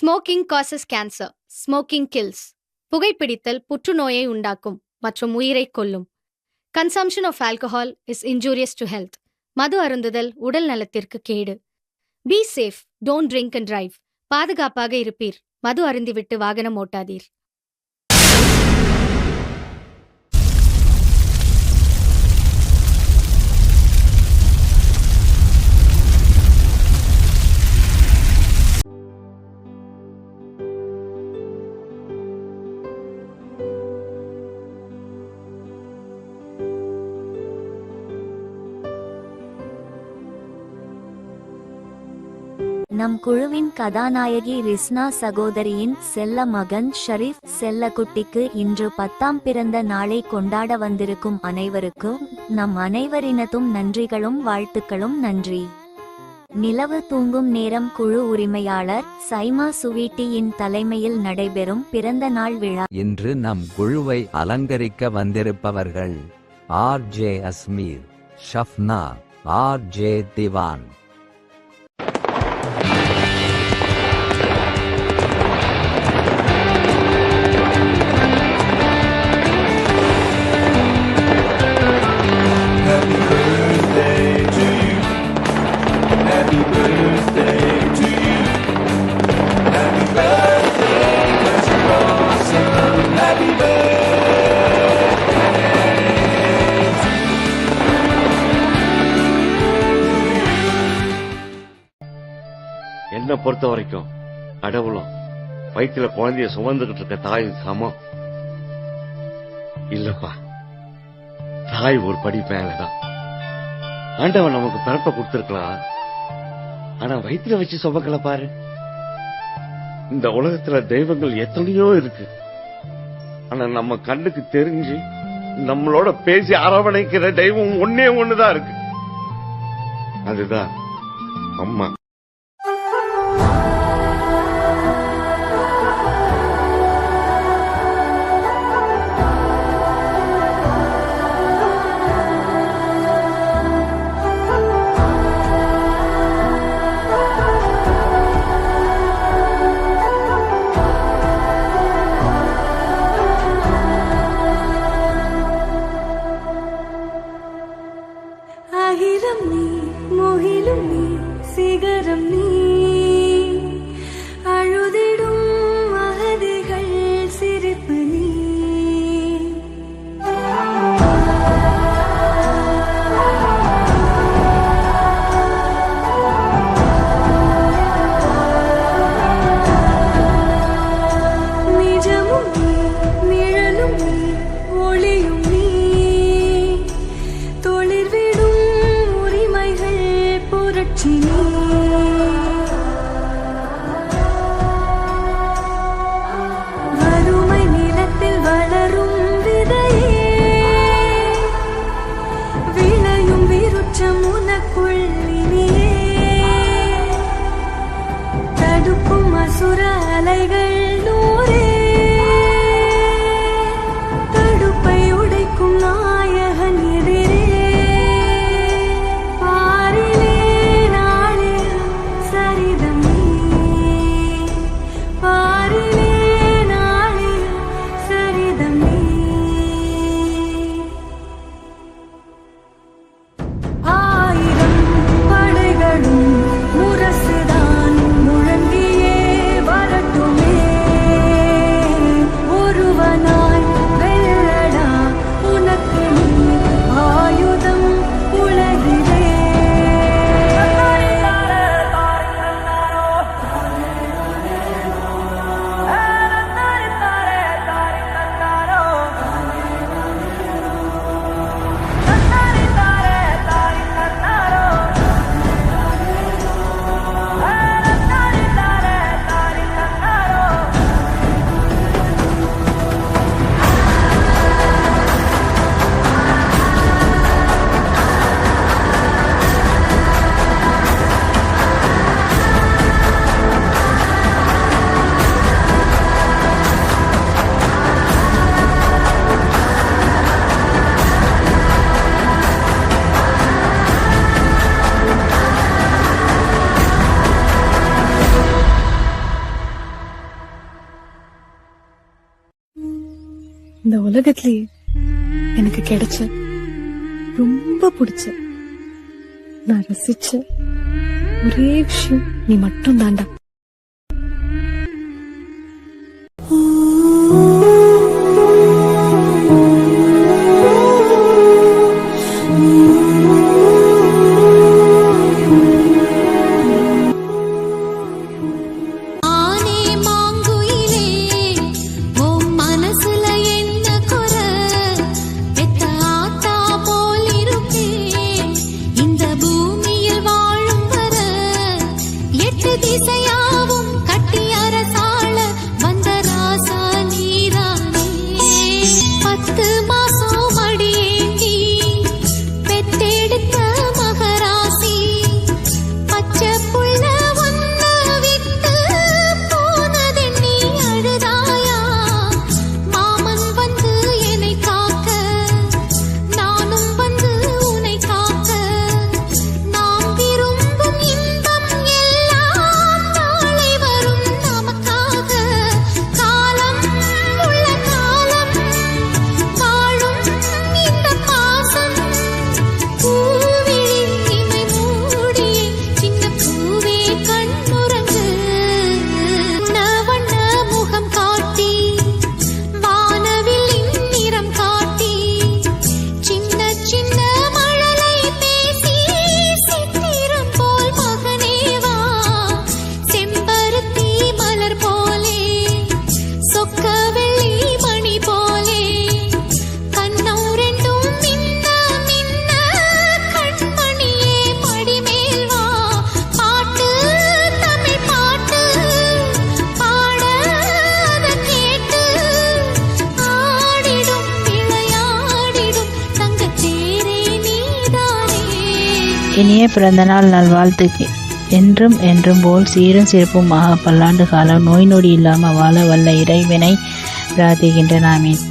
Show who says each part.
Speaker 1: Smoking causes cancer. Smoking kills. புகைப்பிடித்தல் புற்றுநோயை உண்டாக்கும் மற்றும் உயிரை கொல்லும். Consumption of alcohol is injurious to health. மது அருந்துதல் உடல் நலத்திற்கு கேடு. Be safe, don't drink and drive. பாதுகாப்பாக இருப்பீர். மது அருந்திவிட்டு வாகனம் ஓட்டாதீர்.
Speaker 2: நம் குழுவின் கதாநாயகி ரிஸ்னா சகோதரியின் செல்ல மகன் ஷரீஃப் செல்லக்குட்டிக்கு இன்று 10ஆம் பிறந்த நாளை கொண்டாட வந்திருக்கும் அனைவருக்கும் நம் அனைவரினதும் நன்றிகளும் வாழ்த்துக்களும். நன்றி. நிலவு தூங்கும் நேரம் குழு உரிமையாளர் சைமா சுவீட்டியின் தலைமையில் நடைபெறும் பிறந்த நாள் விழா.
Speaker 3: இன்று நம் குழுவை அலங்கரிக்க வந்திருப்பவர்கள் ஆர்.ஜே. அஸ்மீர், ஷஃப்னா, ஆர்.ஜே. திவான்.
Speaker 4: என்ன பொறுத்த வரைக்கும் கடவுளும் வயிற்றுல குழந்தைய சுமந்துகிட்டு இருக்க தாயும் சமம் இல்லப்பா. தாய் ஒரு படி மேலதான். ஆண்டவன் நமக்கு பிறப்ப கொடுத்திருக்கலாம், ஆனா வயிற்றுல வச்சு சுமக்கல பாரு. இந்த உலகத்துல தெய்வங்கள் எத்தனையோ இருக்கு, ஆனா நம்ம கண்ணுக்கு தெரிஞ்சு நம்மளோட பேசி அரவணைக்கிற தெய்வம் ஒன்னே ஒண்ணுதான் இருக்கு. அதுதான் அம்மா.
Speaker 5: அகிலம் நீ முகிலும் நீ சிகரம் இந்த உலகத்திலேயே எனக்கு கிடைச்ச ரொம்ப பிடிச்ச நான் ரசிச்ச ஒரே விஷயம் நீ மட்டும் தாண்டா.
Speaker 6: இனிய பிறந்தநாள் நல்வாழ்த்துக்கு. என்றும் என்றும் போல் சீரும் சிறப்புமாக பல்லாண்டு காலம் நோய் நொடி இல்லாமல் வாழ வல்ல இறைவனை பிரார்த்திக்கின்றேன். ஆமீன்.